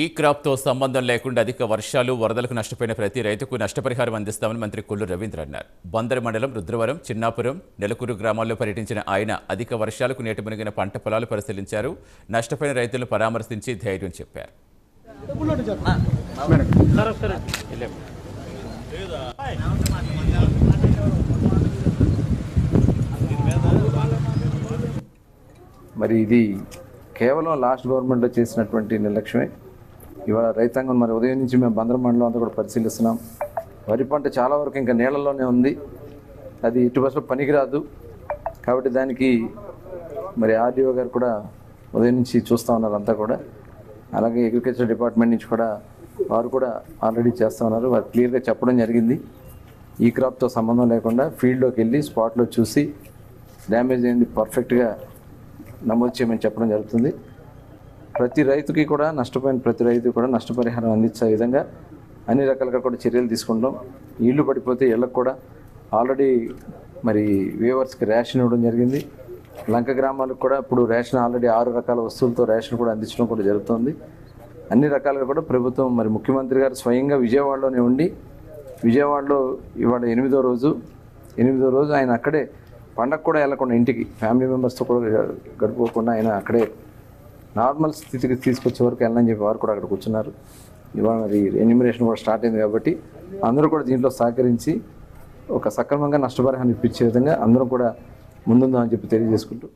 ఈ క్రాప్తో సంబంధం లేకుండా అధిక వర్షాలు వరదలకు నష్టపోయిన ప్రతి రైతుకు నష్టపరిహారం అందిస్తామని మంత్రి కొల్లు రవీంద్ర అన్నారు. బందరు మండలం రుద్రవరం, చిన్నాపురం, నెలకూరు గ్రామాల్లో పర్యటించిన ఆయన అధిక వర్షాలకు నీట మునిగిన పంట పొలాలు పరిశీలించారు. నష్టపోయిన రైతులను పరామర్శించి ధైర్యం చెప్పారు. మరి ఇది కేవలం లాస్ట్ గవర్నమెంట్లో చేసినటువంటి నిర్లక్ష్యమే. ఇవాళ రైతాంగం మరి ఉదయం నుంచి మేము బందరు మండలం అంతా కూడా పరిశీలిస్తున్నాం. వరి పంట చాలా వరకు ఇంకా నీళ్ళల్లోనే ఉంది, అది ఇటు బస్సులో పనికిరాదు. కాబట్టి దానికి మరి ఆర్డీఓ గారు కూడా ఉదయం నుంచి చూస్తూ ఉన్నారు అంతా కూడా. అలాగే అగ్రికల్చర్ డిపార్ట్మెంట్ నుంచి కూడా వారు కూడా ఆల్రెడీ చేస్తూ ఉన్నారు. వారు క్లియర్గా చెప్పడం జరిగింది, ఈ క్రాప్తో సంబంధం లేకుండా ఫీల్డ్లోకి వెళ్ళి స్పాట్లో చూసి డ్యామేజ్ అయింది పర్ఫెక్ట్గా నమోదు చేయమని చెప్పడం జరుగుతుంది. ప్రతి రైతుకి కూడా నష్టపోయిన ప్రతి రైతు కూడా నష్టపరిహారం అందించే విధంగా అన్ని రకాలుగా కూడా చర్యలు తీసుకుంటాం. ఇళ్ళు పడిపోతే ఇళ్ళకు కూడా ఆల్రెడీ మరి వేవర్స్కి రేషన్ ఇవ్వడం జరిగింది. లంక గ్రామాలకు కూడా ఇప్పుడు రేషన్ ఆల్రెడీ 6 రకాల వస్తువులతో రేషన్ కూడా అందించడం కూడా జరుగుతుంది. అన్ని రకాలుగా కూడా ప్రభుత్వం మరి ముఖ్యమంత్రి గారు స్వయంగా విజయవాడలోనే ఉండి, విజయవాడలో ఇవాళ 8వ రోజు ఆయన అక్కడే పండగ కూడా వెళ్ళకుండా ఇంటికి ఫ్యామిలీ మెంబర్స్తో కూడా గడుపుకోకుండా ఆయన అక్కడే నార్మల్ స్థితికి తీసుకొచ్చే వరకు వెళ్ళని చెప్పి వారు కూడా అక్కడ కూర్చున్నారు. ఇవాళ మరి ఎన్యూమరేషన్ కూడా స్టార్ట్ అయింది కాబట్టి అందరూ కూడా దీంట్లో సహకరించి ఒక సక్రమంగా నష్టపరిహారం ఇప్పించే విధంగా అందరం కూడా ముందుందామని చెప్పి తెలియజేసుకుంటూ